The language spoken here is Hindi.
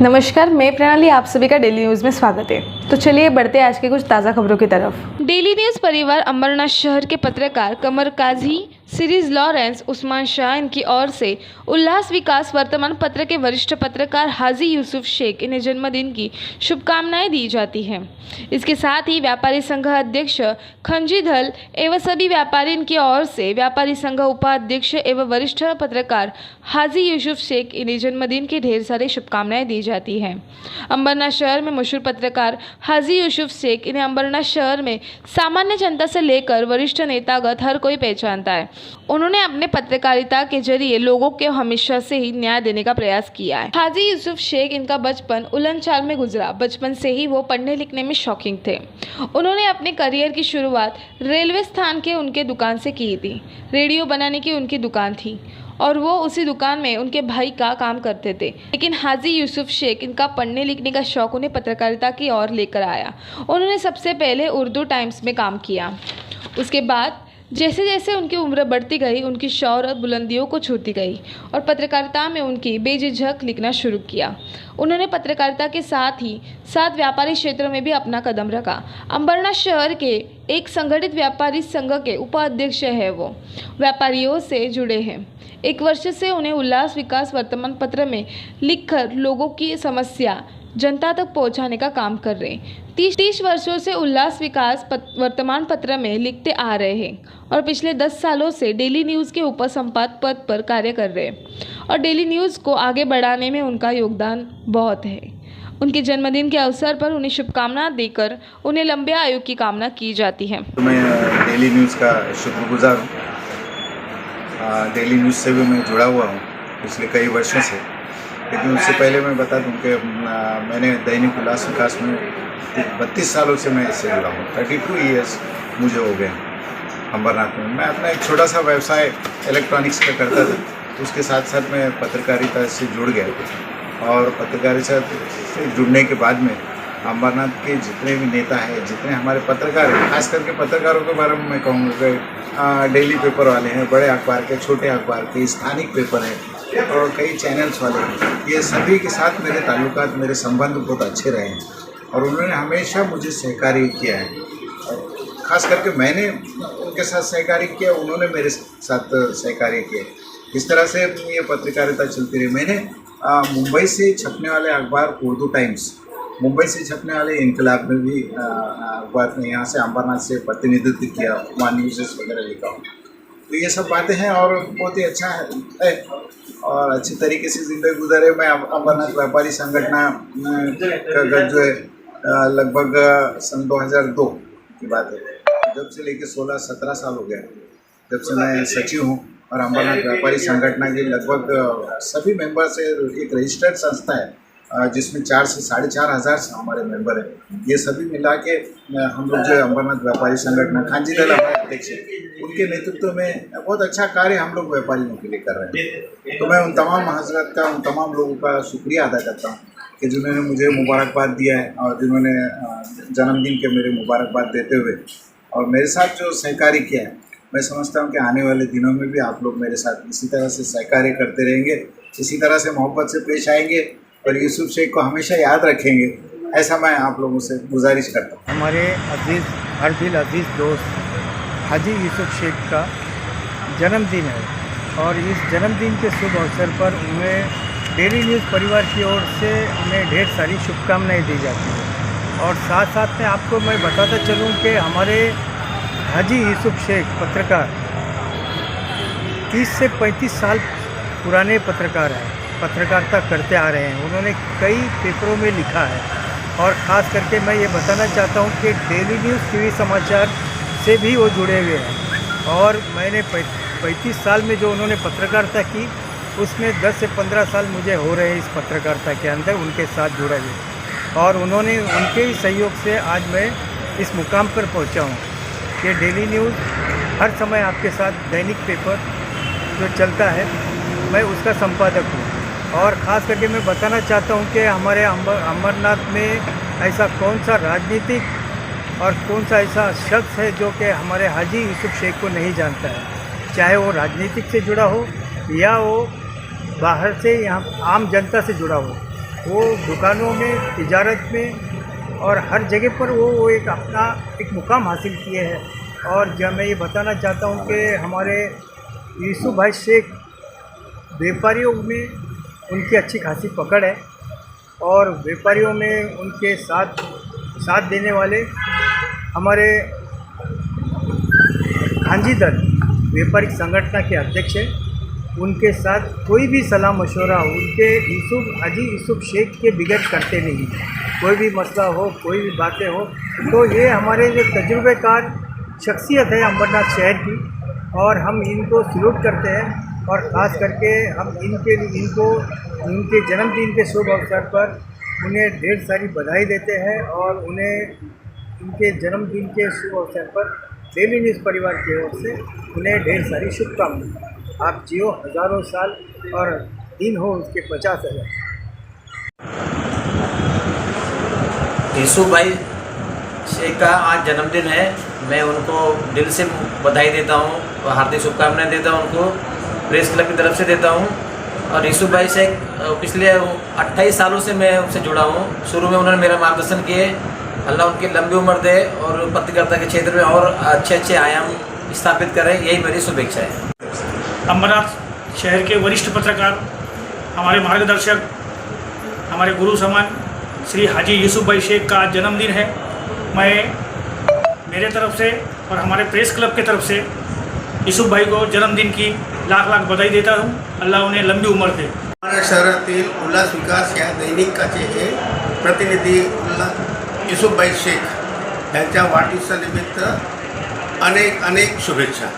नमस्कार, मैं प्रणाली, आप सभी का डेली न्यूज़ में स्वागत है। तो चलिए बढ़ते हैं आज के कुछ ताज़ा खबरों की तरफ। डेली न्यूज़ परिवार अंबरनाथ शहर के पत्रकार कमर काजी, सीरीज लॉरेंस, उस्मान शाह इनकी ओर से उल्लास विकास वर्तमान पत्र के वरिष्ठ पत्रकार हाजी यूसुफ शेख इन्हें जन्मदिन की शुभकामनाएं दी जाती हैं। इसके साथ ही व्यापारी संघ अध्यक्ष खंजी धल एवं सभी व्यापारी इनकी ओर से व्यापारी संघ उपाध्यक्ष एवं वरिष्ठ पत्रकार हाजी यूसुफ शेख इन्हें जन्मदिन की ढेर सारी शुभकामनाएं दी जाती हैं। अंबरनाथ शहर में मशहूर पत्रकार हाजी यूसुफ शेख इन्हें अंबरनाथ शहर में सामान्य जनता से लेकर वरिष्ठ नेतागत हर कोई पहचानता है। उन्होंने अपने पत्रकारिता के जरिए लोगों को हमेशा से ही न्याय देने का प्रयास किया है। हाजी यूसुफ शेख इनका बचपन उलन चाल में गुजरा। बचपन से ही वो पढ़ने लिखने में शौकीन थे। उन्होंने अपने करियर की शुरुआत रेलवे स्थान के उनके दुकान से की थी। रेडियो बनाने की उनकी दुकान थी और वो उसी दुकान में उनके भाई का काम करते थे। लेकिन हाजी यूसुफ शेख इनका पढ़ने लिखने का शौक उन्हें पत्रकारिता की ओर लेकर आया। उन्होंने सबसे पहले उर्दू टाइम्स में काम किया। उसके बाद जैसे जैसे उनकी उम्र बढ़ती गई, उनकी शौहरत बुलंदियों को छूती गई और पत्रकारिता में उनकी बेझिझक लिखना शुरू किया। उन्होंने पत्रकारिता के साथ ही साथ व्यापारी क्षेत्रों में भी अपना कदम रखा। अंबरनाथ शहर के एक संगठित व्यापारी संघ के उपाध्यक्ष है। वो व्यापारियों से जुड़े हैं। एक वर्ष से उन्हें उल्लास विकास वर्तमान पत्र में लिखकर लोगों की समस्या जनता तक पहुंचाने का काम कर रहे हैं। 30 वर्षों से उल्लास विकास वर्तमान पत्र में लिखते आ रहे हैं और पिछले 10 सालों से डेली न्यूज़ के उपसंपादक पद पर कार्य कर रहे हैं और डेली न्यूज़ को आगे बढ़ाने में उनका योगदान बहुत है। उनके जन्मदिन के अवसर पर उन्हें शुभकामना देकर उन्हें लंबे आयु की कामना की जाती है। तो मैं डेली न्यूज़ का शुक्रगुजार हूँ। डेली न्यूज़ से भी मैं जुड़ा हुआ हूँ पिछले कई वर्षों से। लेकिन उससे पहले मैं बता दूं कि मैंने दैनिक उल्लास विकास में 32 सालों से मैं इससे जुड़ा हूँ। 32 ईयर्स मुझे हो गए अंबरनाथ में। मैं अपना एक छोटा सा व्यवसाय इलेक्ट्रॉनिक्स का करता था, उसके साथ साथ मैं पत्रकारिता से जुड़ गया और पत्रकारिता से जुड़ने के बाद में अंबरनाथ के जितने भी नेता हैं, जितने हमारे पत्रकार हैं, खास करके पत्रकारों के बारे में मैं कहूँगा कि डेली पेपर वाले हैं, बड़े अखबार के, छोटे अखबार के, स्थानिक पेपर हैं और कई चैनल्स वाले हैं, ये सभी के साथ मेरे ताल्लुकात, मेरे संबंध बहुत अच्छे रहे हैं और उन्होंने हमेशा मुझे सहकार्य किया है। और ख़ास करके मैंने उनके साथ सहकार्य किया, उन्होंने मेरे साथ सहकार्य किया। इस तरह से ये पत्रकारिता चलती रही। मैंने मुंबई से छपने वाले अखबार उर्दू टाइम्स, मुंबई से छपने वाले इनकलाब में भी अखबार ने यहाँ से अंबरनाथ से प्रतिनिधित्व किया, वहाँ न्यूज़ वगैरह लिखा हूँ। तो ये सब बातें हैं और बहुत ही अच्छा है और अच्छी तरीके से ज़िंदगी गुजरे। मैं अंबरनाथ व्यापारी संगठन का जो है लगभग सन 2002 की बात है, जब से लेके 16-17 साल हो गया जब से मैं सचिव हूँ। और अंबरनाथ व्यापारी संगठन के लगभग सभी मेंबर से एक रजिस्टर्ड संस्था है जिसमें 4 से 4,500 हमारे मेंबर हैं। ये सभी मिला के हम लोग जो है अंबरनाथ व्यापारी संगठन, खांजी दल हमारे अध्यक्ष, उनके नेतृत्व में बहुत अच्छा कार्य हम लोग व्यापारियों के लिए कर रहे हैं। तो मैं उन तमाम हजरत का, उन तमाम लोगों का शुक्रिया अदा करता हूँ कि जिन्होंने मुझे मुबारकबाद दिया है और जिन्होंने जन्मदिन के मेरे मुबारकबाद देते हुए और मेरे साथ जो सहकार्य किया है। मैं समझता हूँ कि आने वाले दिनों में भी आप लोग मेरे साथ इसी तरह से सहकार्य करते रहेंगे, इसी तरह से मोहब्बत से पेश आएंगे और यूसुफ शेख को हमेशा याद रखेंगे, ऐसा मैं आप लोगों से गुजारिश करता हूँ। हमारे अजीज़ हर दिल अजीज़ दोस्त हाजी यूसुफ शेख का जन्मदिन है और इस जन्मदिन के शुभ अवसर पर उन्हें डेली न्यूज़ परिवार की ओर से उन्हें ढेर सारी शुभकामनाएं दी जाती हैं। और साथ साथ में आपको मैं बताता चलूँ कि हमारे हाजी यूसुफ शेख पत्रकार 30 से 35 साल पुराने पत्रकार हैं, पत्रकारिता करते आ रहे हैं। उन्होंने कई पेपरों में लिखा है और ख़ास करके मैं ये बताना चाहता हूँ कि डेली न्यूज़ टीवी समाचार से भी वो जुड़े हुए हैं। और मैंने 35 साल में जो उन्होंने पत्रकारिता की, उसमें 10 से 15 साल मुझे हो रहे हैं इस पत्रकारिता के अंदर उनके साथ जुड़े हुए। और उन्होंने उनके ही सहयोग से आज मैं इस मुकाम पर पहुँचा हूँ कि डेली न्यूज़ हर समय आपके साथ दैनिक पेपर जो चलता है, मैं उसका संपादक हूँ। और ख़ास करके मैं बताना चाहता हूँ कि हमारे अंबरनाथ में ऐसा कौन सा राजनीतिक और कौन सा ऐसा शख्स है जो कि हमारे हाजी यूसुफ शेख को नहीं जानता है, चाहे वो राजनीतिक से जुड़ा हो या वो बाहर से यहाँ आम जनता से जुड़ा हो। वो दुकानों में, तिजारत में और हर जगह पर वो एक अपना एक मुकाम हासिल किए हैं। और जब मैं ये बताना चाहता हूँ कि हमारे यूसुफ भाई शेख व्यापारियों में उनकी अच्छी खासी पकड़ है और व्यापारियों में उनके साथ देने वाले हमारे खांजी दल व्यापारिक संगठन के अध्यक्ष हैं। उनके साथ कोई भी सलाह मशवरा उनके हाजी यूसुफ शेख के बिगड़ करते नहीं। कोई भी मसला हो, कोई भी बातें हो, तो ये हमारे जो तजुर्बेकार शख्सियत है अंबरनाथ शहर की, और हम इनको सल्यूट करते हैं। और ख़ास करके हम इनको उनके जन्मदिन के शुभ अवसर पर उन्हें ढेर सारी बधाई देते हैं और उन्हें उनके जन्मदिन के शुभ अवसर पर डेली न्यूज़ परिवार की ओर से उन्हें ढेर सारी शुभकामनाएं। आप जियो हज़ारों साल और दिन हो उसके 50,000। यूसुफ भाई शेख का आज जन्मदिन है। मैं उनको दिल से बधाई देता हूँ और हार्दिक शुभकामनाएं देता हूँ उनको, प्रेस क्लब की तरफ से देता हूँ। और यूसुफ भाई से पिछले 28 सालों से मैं उनसे जुड़ा हूँ। शुरू में उन्होंने मेरा मार्गदर्शन किए। अल्लाह उनकी लंबी उम्र दे और पत्रकारिता के क्षेत्र में और अच्छे आयाम स्थापित करें, यही मेरी शुभेच्छा है। अंबरनाथ शहर के वरिष्ठ पत्रकार, हमारे मार्गदर्शक, हमारे गुरु समान श्री हाजी यूसुफ भाई शेख का जन्मदिन है। मैं मेरे तरफ से और हमारे प्रेस क्लब के तरफ से यूसुफ भाई को जन्मदिन की लाख लाख बधाई देता हूँ। अल्लाह उन्हें लंबी उम्र दे। हमाऱ्या शहरातील उल्हास विकास या दैनिकाचे हे प्रतिनिधी यूसुफ भाई शेख यांच्या वाढदिवसानिमित्त अनेक शुभेच्छा।